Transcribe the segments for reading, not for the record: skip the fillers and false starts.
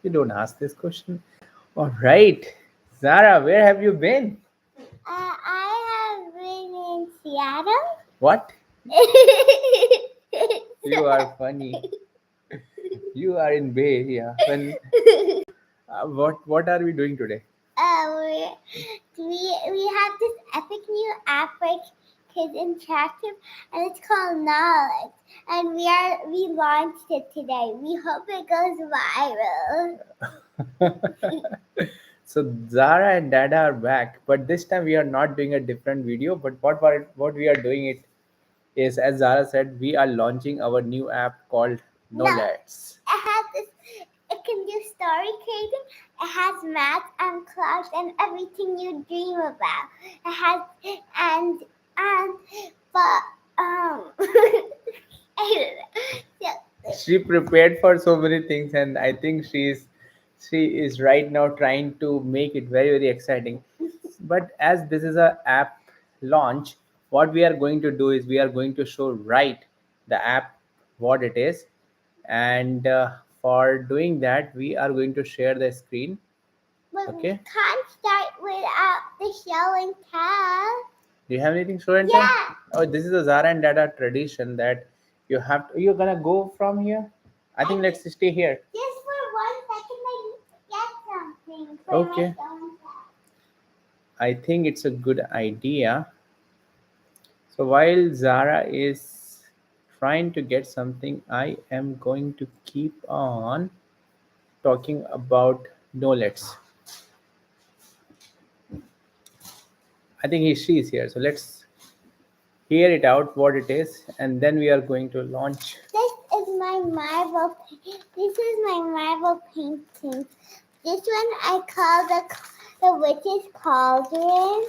You don't ask this question. All right. Zara, where have you been? I have been in Seattle. What? You are funny. You are in Bay Area. Well, what are we doing today? We have this epic new app for kids interactive, and it's called Knowledge. And we launched it today. We hope it goes viral. So Zara and Dada are back, but this time we are not doing a different video. But what we are doing it is, as Zara said, we are launching our new app called Knolets. It has this. It can do story creating. It has math and clouds and everything you dream about. It has and but I don't know. She prepared for so many things, and I think she is right now trying to make it very exciting. But as this is a app launch, what we are going to do is we are going to show right the app what it is, and for doing that we are going to share the screen. But we Okay, can't start without the show and tell. do you have anything show and tell? Yeah. Oh, this is a Zara and Dada tradition that you're gonna go from here. I think let's stay here. Just for 1 second, I need to get something for Okay, my show and tell. I think it's a good idea. So while Zara is trying to get something, I am going to keep on talking about knowledge. I think she is here. So let's hear it out what it is, and then we are going to launch. This is my marble. This is my marble painting. This one I call the witch's cauldron.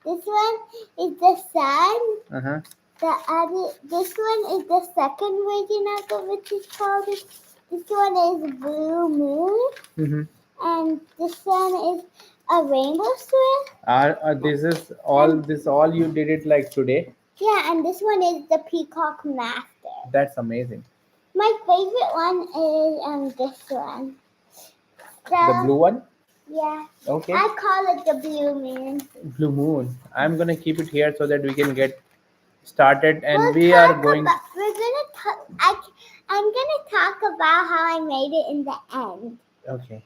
This one is the sun. This one is the second version of the witch's cauldron. This one is blue moon, and this one is a rainbow swirl. This is all you did it like today. Yeah, and this one is the peacock master. That's amazing. My favorite one is this one. The blue one? Yeah. Okay. I call it the blue moon. Blue moon. I'm gonna keep it here so that we can get started, and I'm gonna talk about how I made it in the end. Okay.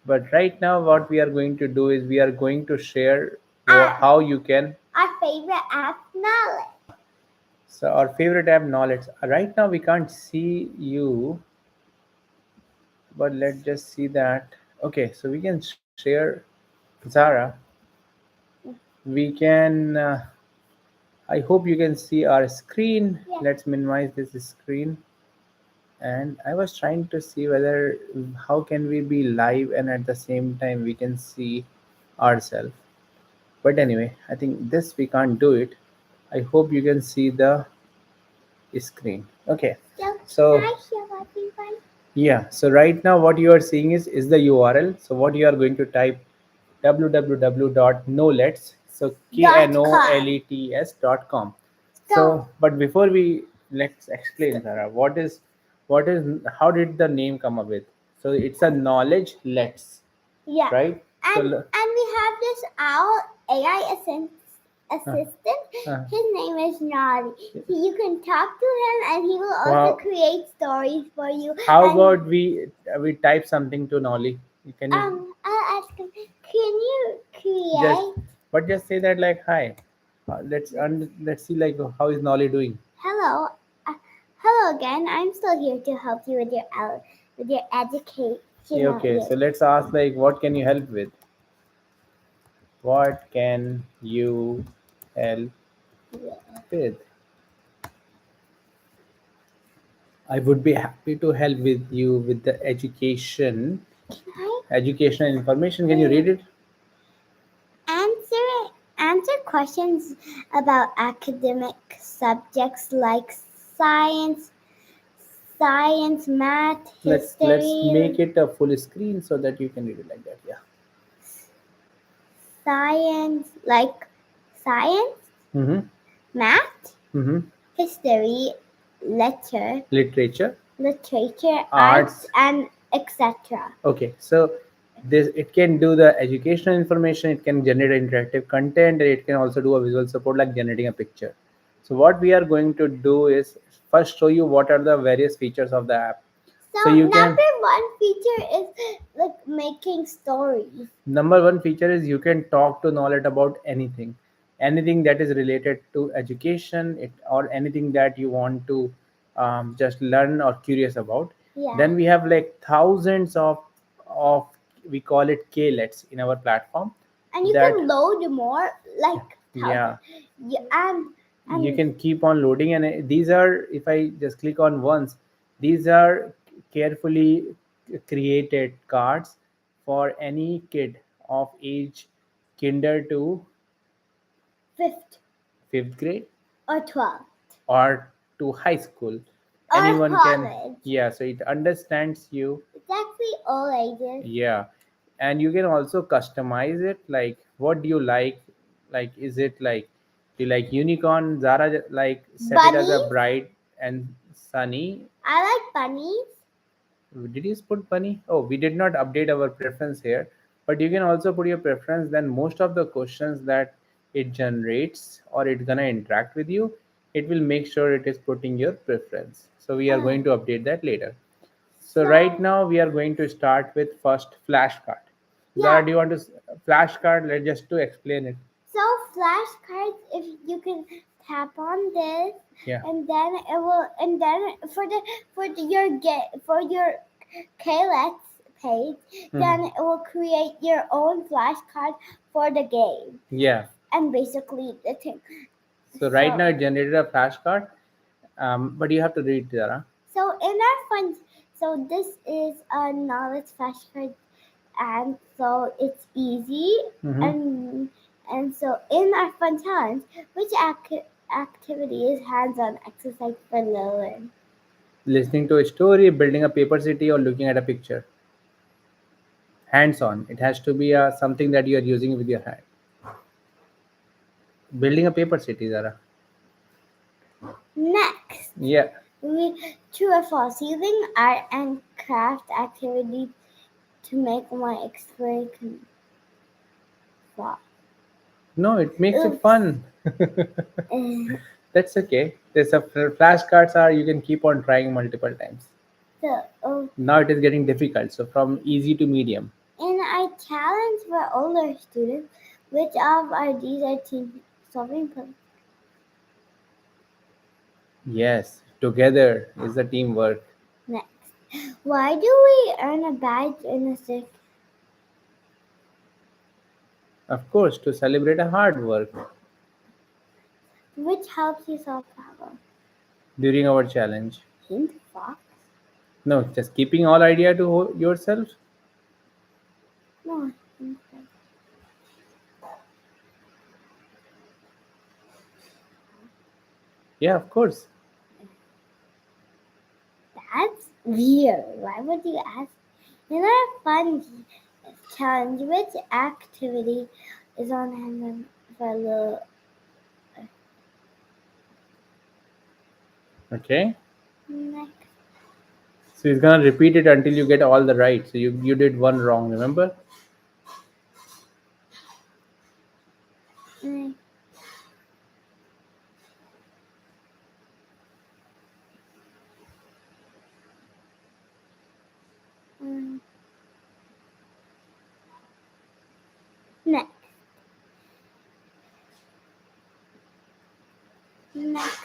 But right now what we are going to do is we are going to share how you can our favorite app knowledge. So our favorite app knowledge. Right now we can't see you, but let's just see that. Okay, so we can share Zara. We can I hope you can see our screen. Yeah. Let's minimize this screen. And I was trying to see whether how can we be live and at the same time we can see ourselves. But anyway, I think this we can't do it. I hope you can see the screen. Okay. So yeah, so right now what you are seeing is the URL. So what you are going to type www.knolets, so knolets.com. So but before we let's explain, Sarah, what is how did the name come up with? So it's a knowledge let's. Yeah. Right? And we have this AI assistant. His name is Nolly. So you can talk to him and he will also create stories for you. How about we type something to Nolly? Can you I'll ask him, can you create just say that like hi. Let's see like how is Nolly doing? Hello. Hello again. I'm still here to help you with your education. Okay, so let's ask like what can you help with? What can you help with? I would be happy to help with you with the education. Educational information. Can you read it? Answer questions about academic subjects like science, math, history. Let's make it a full screen so that you can read it like that. Yeah. Science, math, history, literature, arts and etc. Okay, so this it can do the educational information, it can generate interactive content, and it can also do a visual support like generating a picture. So what we are going to do is first show you what are the various features of the app. So So you can number one feature is like making stories. number one feature is you can talk to Knowledge about anything that is related to education, or anything that you want to just learn or curious about. Yeah. Then we have like thousands of we call it klets in our platform. And you That can load more like yeah, yeah, you and can keep on loading, and these are, if I just click on once, these are carefully created cards for any kid of age kinder to fifth fifth grade or 12th or to high school. or Anyone can, college. yeah, so it understands you. It's actually all ages. Yeah, and you can also customize it, like what do you like is it like, do you like unicorn? Zara like set it as a Bunnies. bright and sunny. I like bunnies. Did you put bunny? Oh, we did not update our preference here, but you can also put your preference. Then most of the questions that it generates or it's gonna interact with you, it will make sure it is putting your preference. So we are going to update that later. So right So now we are going to start with first flashcard. yeah. Zara, do you want to flashcard? Let's just to explain it. So flashcards, if you can tap on this, Yeah. and then it will, and then for your Knolets page, then it will create your own flashcard for the game, Yeah. and basically the thing. So right now it generated a flashcard, but you have to read, Zara. So in our fun, so this is a knowledge flashcard, and so it's easy, Mhm. and so in our fun challenge, which activity is hands-on exercise for Lillian? Listening to a story, building a paper city, or looking at a picture. Hands on. It has to be something that you are using with your hand. Building a paper city, Zara. Next, Yeah. we true or false using art and craft activities to make my experience fun. No, it makes it Oops. fun. That's okay. There's a flashcards are you can keep on trying multiple times. So Now it is getting difficult. So from easy to medium. in our challenge for older students, which of our these are team solving problems? Yes, together is the teamwork. Next, why do we earn a badge in a sick? Of course, to celebrate a hard work Which helps you solve problems? during our challenge. Hint fox? No, just keeping all idea to yourself. No, hint fox. Yeah, of course. That's weird. Why would you ask? In our fun challenge, which activity is on hand for the Okay. next? So he's gonna repeat it until you get all the right. So you did one wrong, remember? Mm, mm. Next. Next.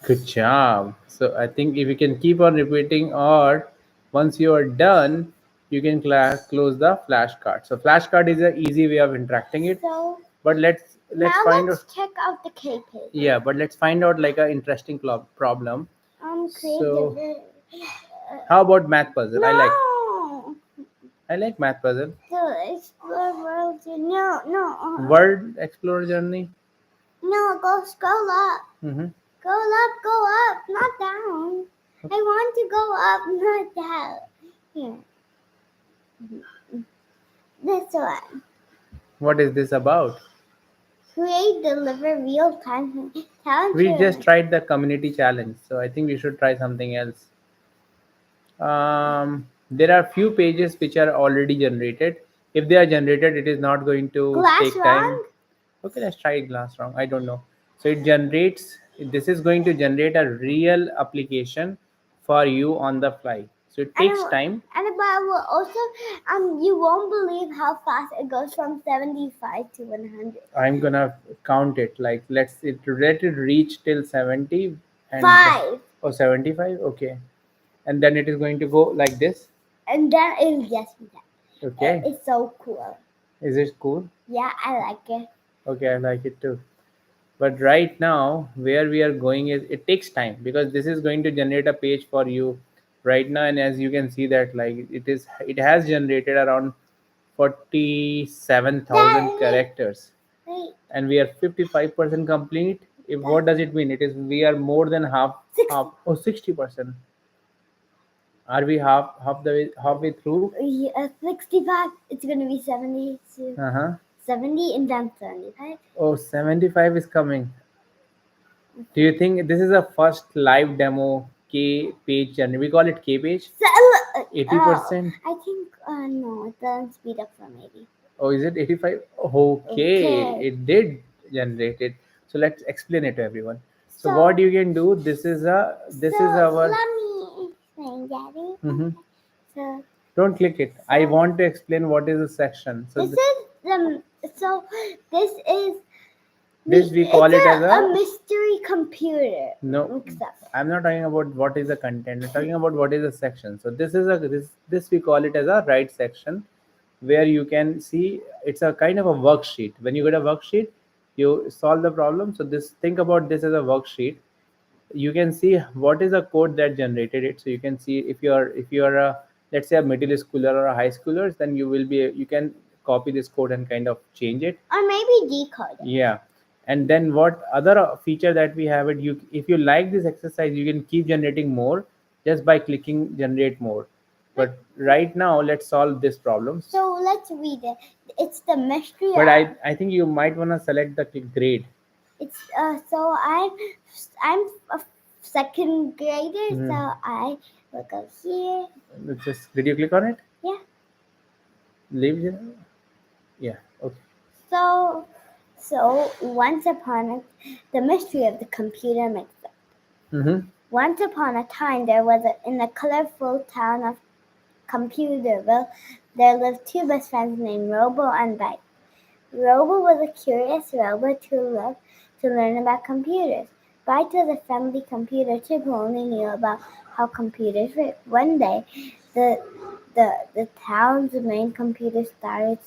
Good job. So I think if you can keep on repeating, or once you are done, you can close the flashcard. So flashcard is an easy way of interacting it. So But let's now find let's out. check out the K page. Yeah, but let's find out like a interesting problem. Create So the how about math puzzle? no. I like math puzzle. So explore world. No. Word explorer journey. No, go scroll up. Mm-hmm. Go up, not down. I want to go up, not down. Here. This one. What is this about? Create, deliver real time talent. We just tried the community challenge, so I think we should try something else. There are few pages which are already generated. If they are generated, it is not going to Glass take time. wrong? Okay, let's try glass wrong. I don't know. So it generates, this is going to generate a real application for you on the fly. So it takes time. And but will also, you won't believe how fast it goes from 75 to 100. I'm gonna count it. Like let it reach till 70 and 5. or 75. Okay, and then it is going to go like this. And then it'll just be that. Okay, It's so cool. is it cool? Yeah, I like it. Okay, I like it too. But right now, where we are going is it takes time because this is going to generate a page for you right now, and as you can see that like it has generated around 47,000 characters, Wait. and we are 55% complete. If what does it mean? It is we are more than half 60%. Are we halfway through? Yeah, 65. It's gonna be 70. Uh-huh. 70 and then 75. Oh, 75 is coming. Do you think this is a first live demo K page and we call it K page? 80%? I think no, it doesn't speed up for maybe. Oh, is it 85? Okay, Okay. it did generate it. So let's explain it to everyone. So So what you can do, this is our. let me explain, Daddy. Mhm. So Don't click it. I want to explain what is a section. So this is the so this is this we call it as a a. mystery computer. No, Mixed up. I'm not talking about what is the content. I'm talking about what is the section. So this we call it as a write section, where you can see it's a kind of a worksheet. When you get a worksheet, you solve the problem. So this think about this as a worksheet. You can see what is the code that generated it. So you can see if you're a, let's say, a middle schooler or a high schooler, then you can copy this code and kind of change it. Or maybe decode it. Yeah, and then what other feature that we have it, you if you like this exercise, you can keep generating more just by clicking generate more. But right now let's solve this problem. So let's read it. It's the mystery. But I think you might want to select the grade. It's so I'm a second grader, Mhm. so I will go here. Did you click on it? Yeah. Leave it. Yeah, okay. So once upon the mystery of the computer mix-up. Mm-hmm. Once upon a time, in the colorful town of Computerville, there lived two best friends named Robo and Bite. Robo was a curious robot who loved to learn about computers. Bite was a friendly computer chip who only knew about how computers work. One day, the town's main computer started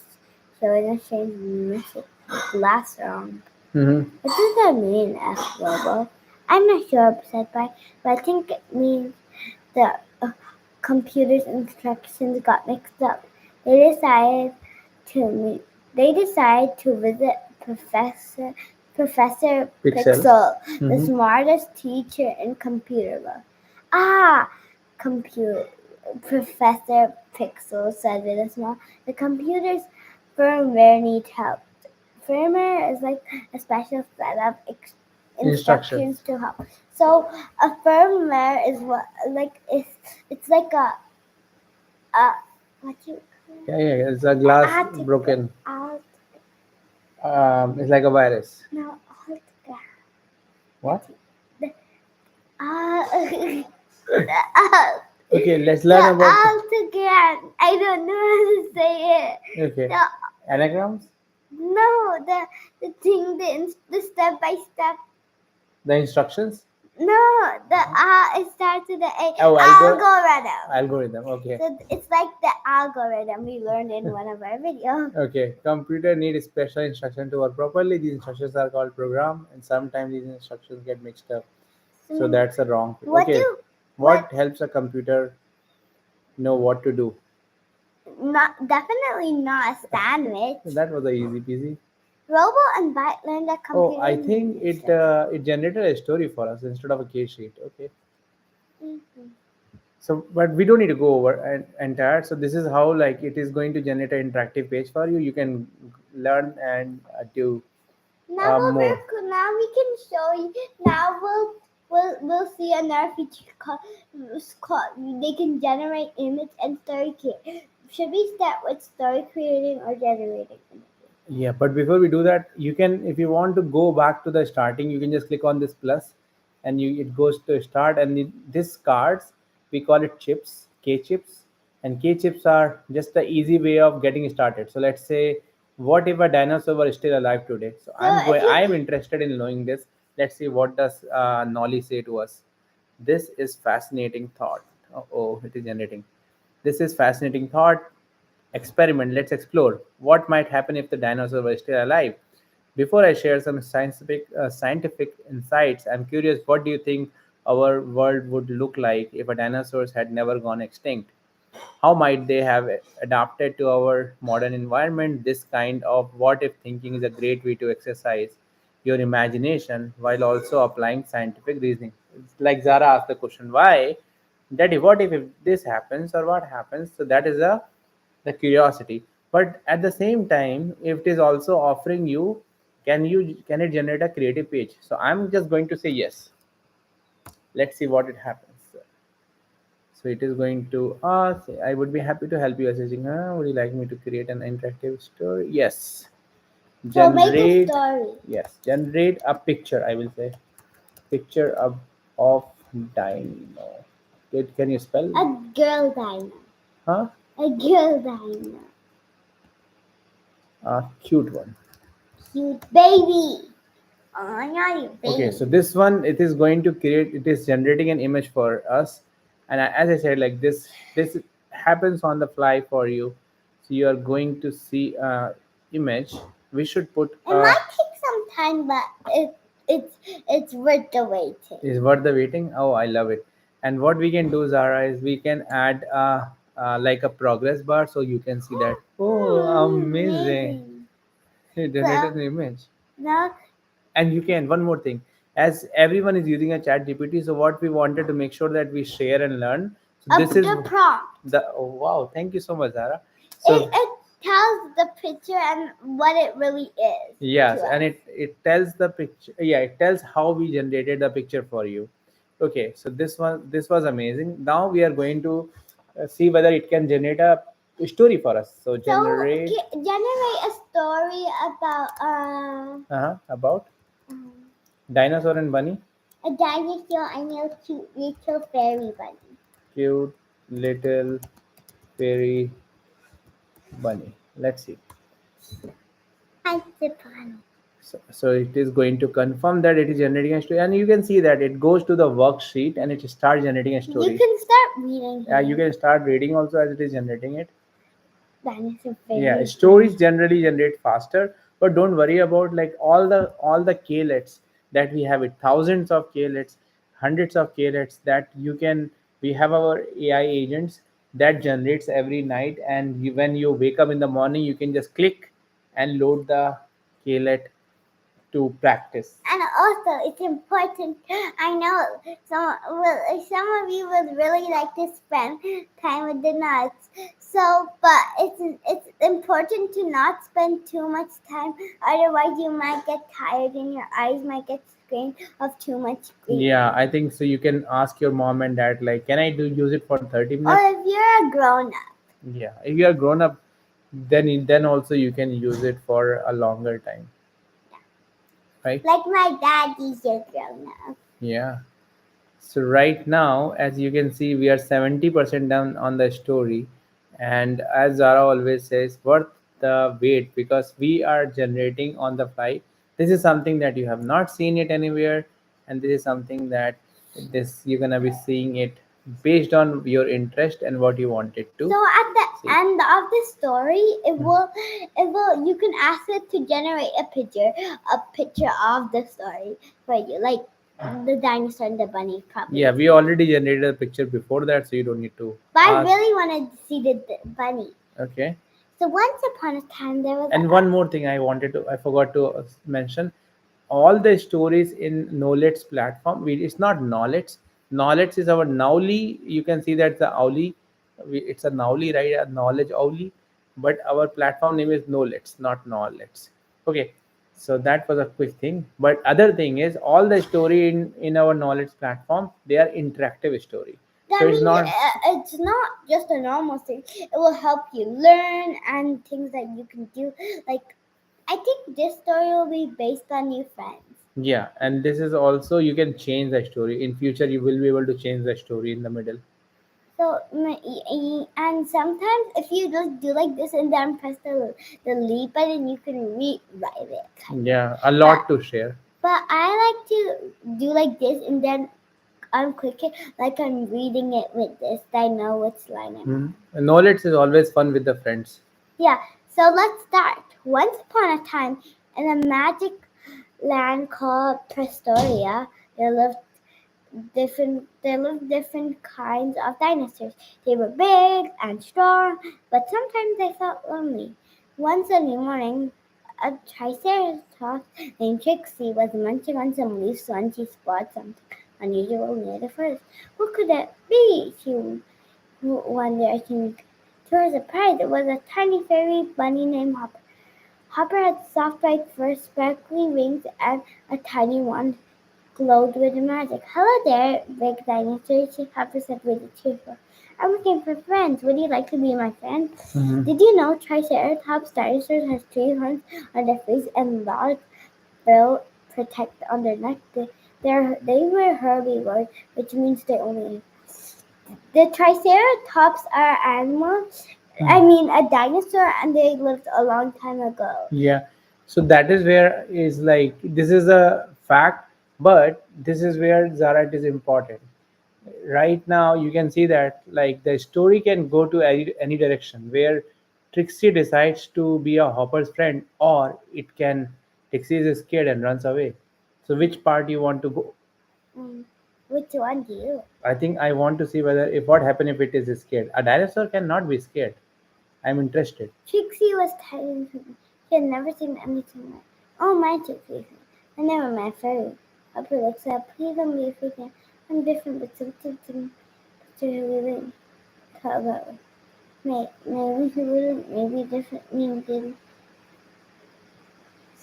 showing a strange message. Glass wrong. Mm-hmm. What does that mean? Asked Robo. I'm not sure, said Bite, but I think it means the computer's instructions got mixed up. They decided to meet. They decided to visit Professor Pixel, the Mhm. smartest teacher in computer law. Ah, computer Professor Pixel said with a smile. The computer's firmware needs help. Firmware is like a special set of instructions to help. So a firmware is what like it's like what you Yeah, it's a glass broken. It's like a virus. No, What? uh, Okay, let's learn about. Altogram. I don't know how to say it. Okay. The, Anagrams? no, the thing, the step by step. The instructions? No, it starts with the A. Oh, algorithm. Algorithm. Okay. So it's like the algorithm we learned in one of our videos. Okay. Computer need special instruction to work properly. These instructions are called program, and sometimes these instructions get mixed up. So that's a wrong. Okay. What helps a computer know what to do? Definitely not a sandwich. That was a easy peasy. Robo and Byte learned that computer. Oh, I think it generated a story for us instead of a case sheet. Okay. Mm-hmm. So, but we don't need to go over and entire. So this is how like it is going to generate an interactive page for you. You can learn and do now more. now we can show you. Now we'll see another feature called they can generate image and story create. Should we start with story creating or generating images? Yeah, but before we do that, you can, if you want to go back to the starting, you can just click on this plus, and you it goes to start. And this cards, we call it chips, K chips, and K chips are just the easy way of getting started. So let's say, what if a dinosaur were still alive today? So So if I am you interested in knowing this. Let's see what does Nolly say to us. This is fascinating thought. Oh, it is generating. This is fascinating thought experiment. Let's explore what might happen if the dinosaur were still alive. Before I share some scientific insights, I'm curious, what do you think our world would look like if a dinosaurs had never gone extinct? How might they have adapted to our modern environment? This kind of what if thinking is a great way to exercise your imagination while also applying scientific reasoning. It's like Zara asked the question, why? Daddy, what if this happens or what happens? So that is the curiosity. But at the same time, if it is also offering you, can it generate a creative page? So I'm just going to say yes. Let's see what it happens. So it is going to ask, I would be happy to help you assessing. Would you like me to create an interactive story? Yes. so make a Generate, story. yes, generate a picture, I will say. Picture of dino. Can you spell? A girl dino. Huh? A girl dino. A cute one. Cute baby. Oh, not your Okay, baby. so this one, it is going to create, it is generating an image for us. And as I said, like this happens on the fly for you. So you are going to see image. We should put It might take some time, but it's worth the waiting. is worth the waiting. Oh, I love it. And what we can do, Zara, is we can add like a progress bar, so you can see that. Oh, amazing! Amazing. It So generated an image. now And you can, one more thing, as everyone is using a chat GPT, so what we wanted to make sure that we share and learn. So up this is the prompt. the, oh, wow, thank you so much, Zara. So It tells the picture and what it really is. yes, To and us. it tells the picture. Yeah, it tells how we generated the picture for you. Okay, so this was amazing. Now we are going to see whether it can generate a story for us. So So generate generate a story about about um, dinosaur and bunny. a dinosaur and a cute little fairy bunny. Cute little fairy bunny. Let's see. Once upon. So it is going to confirm that it is generating a story, and you can see that it goes to the worksheet and it starts generating a You story. can start reading Yeah, here. you can start reading also as it is generating it. Dinosaur Yeah, fairy stories bunny. generally generate faster, but don't worry about like all the klets that we have, it thousands of klets, hundreds of klets that you can, we have our AI agents that generates every night, and when you wake up in the morning, you can just click and load the klet to practice. And also, it's important. I know some of you would really like to spend time with the nuts. So, but it's important to not spend too much time. Otherwise, you might get tired and your eyes might get strained of too much screen. Yeah, I think so. You can ask your mom and dad, like, can I do use it for 30 Or minutes? if you're a grown up. Yeah, if you are grown up, then also you can use it for a longer time, right? Like my daddy's a grown up. Yeah. So right now, as you can see, we are 70% down on the story, and as Zara always says, worth the wait because we are generating on the fly. This is something that you have not seen it anywhere, and this is something that this you're gonna be seeing it based on your interest and what you wanted to So at the see. end of the story, you can ask it to generate a picture of the story for you, like the dinosaur and the bunny probably. Yeah, we already generated a picture before that, so you don't need to But I ask. really wanted to see the bunny. Okay. So once upon a time, there was And one more thing I forgot to mention, all the stories in Knolets platform. It's not Knowledge. Knowledge is our Nowly. You can see that the Owly, it's a Nowly, right? A knowledge Owly, but our platform name is Knowledge, not Knowledge. Okay. So that was a quick thing. But other thing is, all the story in our knowledge platform, they are interactive story. So That it's means not. it's not just a normal thing. It will help you learn and things that you can do. Like, I think this story will be based on your friends. Yeah, and this is also, you can change the story in future. You will be able to change the story in the middle. So, and sometimes if you just do like this and then press the leave button, you can rewrite it. Yeah, a But lot to share. I like to do like this and then I'm clicking like I'm reading it with this. I know which line I'm on. Knowledge is always fun with the friends. Yeah, so let's start. Once upon a time, in a magic land called Prestoria, there lived different kinds of dinosaurs. They were big and strong, but sometimes they felt lonely. One sunny morning, a triceratops named Trixie was munching on some leaves when she spotted something unusual near the forest. What could it be? She wondered. To her surprise, it was a tiny fairy bunny named Hopper. Hopper had soft white fur, sparkly wings, and a tiny wand glowed with magic. Hello there, big dinosaur, Hopper said really cheerful. I'm looking for friends. Would you like to be my friend? Did you know Triceratops dinosaurs has three horns on their face and large bill protect on their neck? They were herbivores, which means they only the Triceratops are animals. I mean, a dinosaur, and they lived a long time ago. Yeah, so that is where is like, this is a fact, but this is where Zara is important. Right now, you can see that like the story can go to any direction where Trixie decides to be a Hopper's friend, or it can, Trixie is scared and runs away. So which part you want to go? Mm. Which one do you? I think I want to see whether if what happen if it is scared. A dinosaur cannot be scared. I'm interested. Trixie was telling him she had never seen anything like. Oh my, Trixie! I never met fairy. Upper looks up. Please don't be afraid. I'm different, but something to really cover. Maybe he wouldn't. Maybe different. Maybe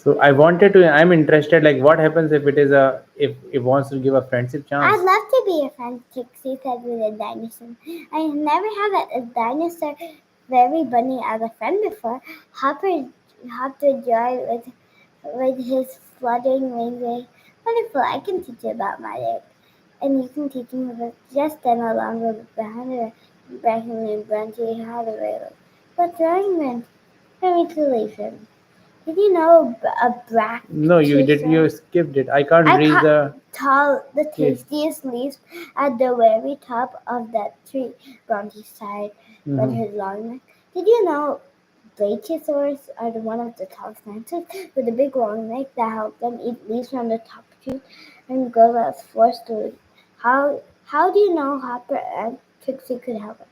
So I wanted to. I'm interested. Like, what happens if it is a if it wants to give a friendship chance? I'd love to be a friend, Trixie said with a dinosaur. I never had a dinosaur very bunny as a friend before. Hopper joy with his fluttering wings. Wonderful, I can teach you about magic. And you can teach me about just then along with behind her, Brahim and Brandy had a rail. What's wrong, Brent? Let me to leave him. Did you know a brack No, you did. You skipped it. I can't I reach cut the. the Yes. tastiest leaves at the very top of that tree. Bronte sighed with his long neck. Did you know brachiosaurs are one of the top dinosaurs with a big long neck that help them eat leaves from the top trees and grow as forced to eat? How do you know Hopper and Trixie could help it?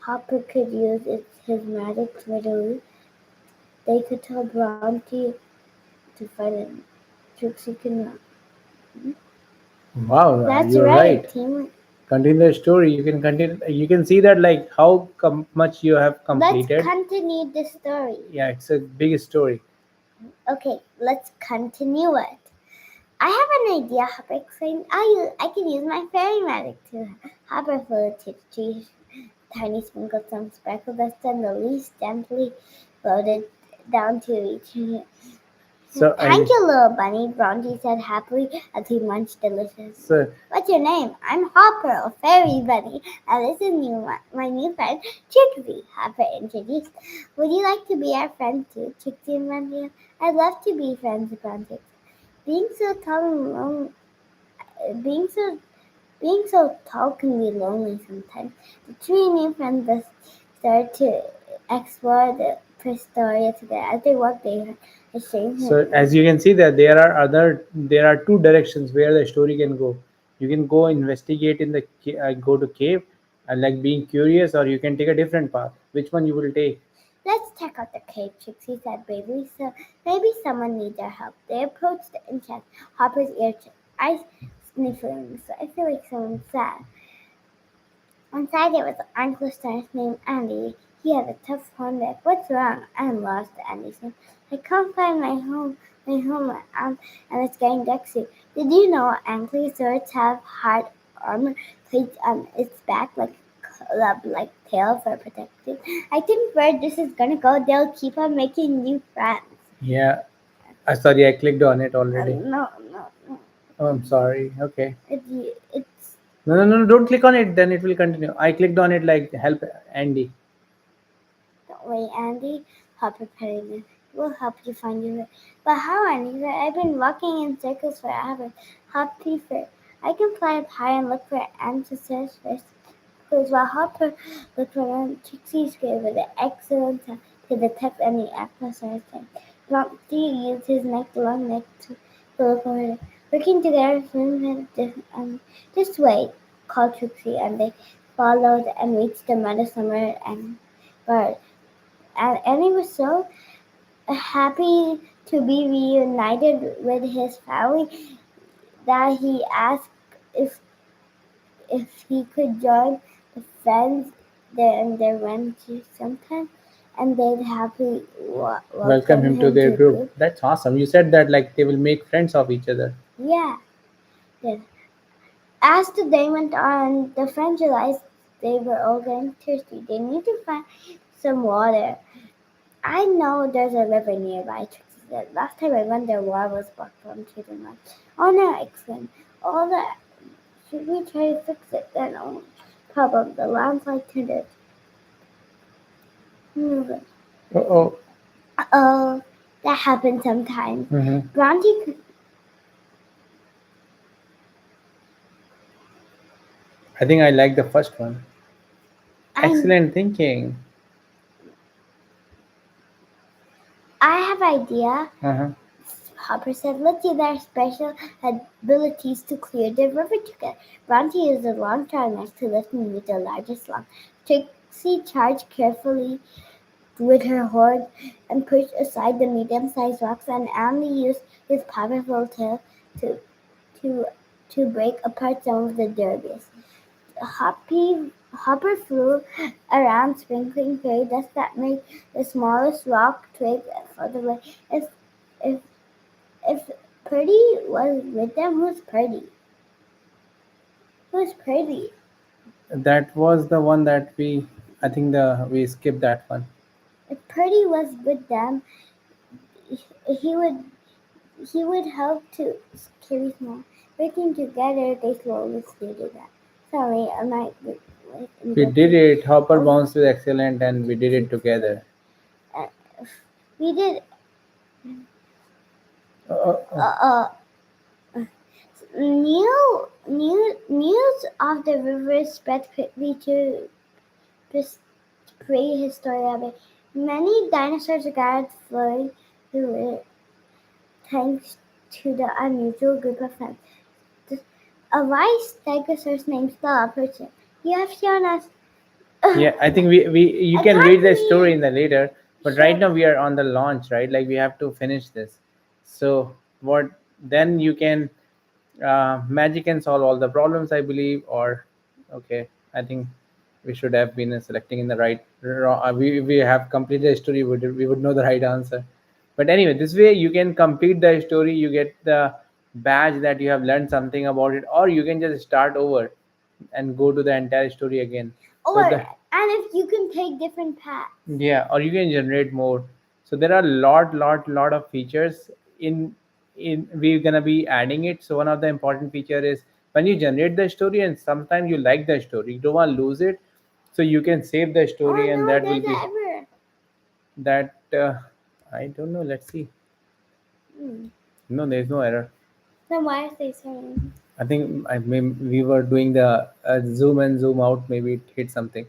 Hopper could use his magic for the leaf. They could tell Bronte to fight it. Trixie could not. Wow, That's you're right, right. team. Continue the story. You can continue. You can see that like how much you have Let's completed. continue the story. Yeah, it's a big story. Okay, let's continue it. I have an idea, Hopper exclaimed. I can use my fairy magic to Hopper flew to the tree. Tiny sprinkled some sparkle dust and the leaves gently floated down to reach him. So Thank I. you, little bunny, Bronte said happily as he munched deliciously. So What's your name? I'm Hopper, a fairy bunny, and this is my new friend, Trixie, Hopper introduced. Would you like to be our friend too, Trixie invited. I'd love to be friends with Bronte. Being so tall and lonely, being so being so tall can be lonely sometimes. The three new friends started to explore the Prestoria together. As they walked, they heard a strange so as you can see that there are two directions where the story can go. You can go investigate in the go to cave and like being curious, or you can take a different path. Which one you will take? Let's check out the cave, Trixie said bravely. So maybe someone needs our help. They approached and checked Hopper's ear, eyes sniffling. So I feel like someone's sad. Inside there was an Uncle Star's named Andy. He had a tough comeback. What's wrong? I'm lost, Andy said. I can't find and it's getting dusty. Did you know ankylosaurs have hard armor plates on its back like club like tail for protection? I think where this is gonna go, they'll keep on making new friends. Yeah. Sorry, I clicked on it already. No. Oh, I'm sorry. Okay. It's No, no, no, no, don't click on it. Then it will continue. I clicked on it like help Andy. don't worry, Andy. Hopper petted him. We'll help you find your way. But how, Andy? I've been walking in circles for hours. Hopper, I can fly up high and look for ancestors first. Because while Hopper looked around, Trixie gave it an excellent time to detect any atmosphere thing. Grumpy used his long neck to look over it. Working together, just wait, called Trixie, and they followed and reached the meadow somewhere and bird. And Annie was so happy to be reunited with his family that he asked if if he could join the friends there and they went to sometime, and they'd happily Welcome welcome him to him their to group. group. That's awesome. You said that like they will make friends of each other. Yeah. Then, as the day went on, the friends realized they were all getting thirsty. They need to find some water. I know there's a river nearby, Trixie said. Last time I went there, water was blocked from to the north. Oh no, I exclaimed. All that. Should we try to fix it then? Oh, problem. The landslide turned it. Oh. Oh, that happens sometimes. Mm-hmm. Bronte, I think I like the first one. I'm, Excellent thinking. I have idea. Uh-huh. Hopper said, let's use our special abilities to clear the river together. Bronte used a long next to lift me with the largest lung. Trixie charged carefully with her horn and pushed aside the medium-sized rocks, and Andy used his powerful tail to to to break apart some of the debris. Hopper flew around sprinkling fairy dust that made the smallest rock twig float away. If if Purdy was with them, who's Purdy? Who's Purdy? That was the one that I think we skipped that one. If Purdy was with them, he would he would help to carry small. Working together, they slowly speeded up. Sorry, I might We did interrupted. it. Hopper Oh, bounced with excellent, and we did it together. uh, we did. Uh, uh, Uh, uh, news of the river spread quickly to prehistoric. Many dinosaurs gathered flowing through it, thanks to the unusual group of friends. A wise stegosaurus named Stella approached him. You have shown us. yeah, I think we you I can read can't the story in read. the later, but right Sure. now we are on the launch, right? Like we have to finish this. So what then you can magic can solve all the problems, I believe. Or okay, I think we should have been selecting in the right. We have completed the story. We would know the right answer. But anyway, this way you can complete the story. You get the badge that you have learned something about it, or you can just start over and go to the entire story again. So Or the and if you can take different paths. yeah, or you can generate more. So there are lot of features in we're gonna be adding it. So one of the important feature is when you generate the story, and sometimes you like the story, you don't want to lose it, so you can save the Oh story, and no, that will there's be an error. that. I don't know. Let's see. Hmm. No, there's no error. Then why is they saying? I think we were doing the zoom and zoom out. Maybe it hit something.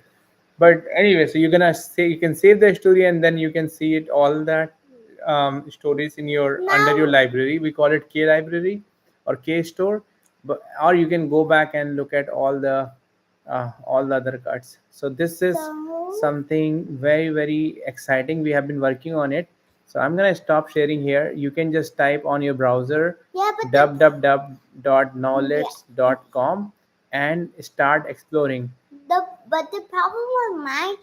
But anyway, so you're gonna say you can save the story, and then you can see it all that stories in your under your Now, library. We call it K library or K store, but or you can go back and look at all the other cards. So this is so something very exciting. We have been working on it. So I'm gonna stop sharing here. You can just type on your browser yeah, but yeah, www.knowledge.com and start exploring. But the problem with mine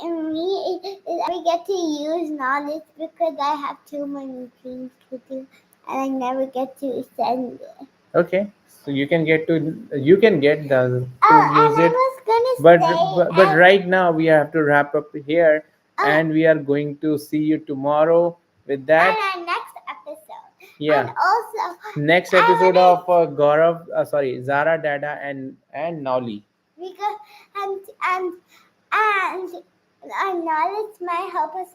and me is I never get to use knowledge because I have too many things to do, and I never get to send it. Okay, so you can get the to And use I it, was gonna but say, but right now we have to wrap up here, uh, and we are going to see you tomorrow with that. and our next episode. Yeah, And also, next I episode wanna of Gaurav, sorry, Zara, Dada, and Nolly. because and our knowledge might help us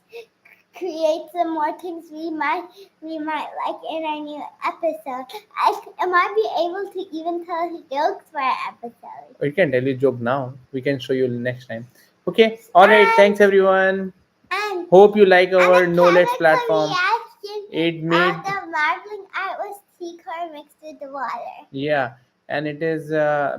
create some more things we might like in our new episode. I might be able to even tell jokes for our episode. We can tell you joke now. We can show you next time. Okay. All right. Thanks everyone. And Hope you like and our a knowledge chemical platform. reaction It of made the marbling art was tea core mixed with the water. yeah, and it is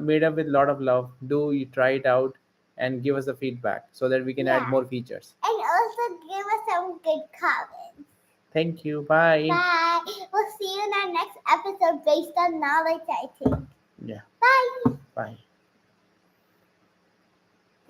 made up with a lot of love. Do you try it out and give us a feedback so that we can add Yeah. more features. And also give us some good comments. Thank you. Bye. Bye. We'll see you in our next episode based on knowledge, I think. Yeah. Bye. Bye.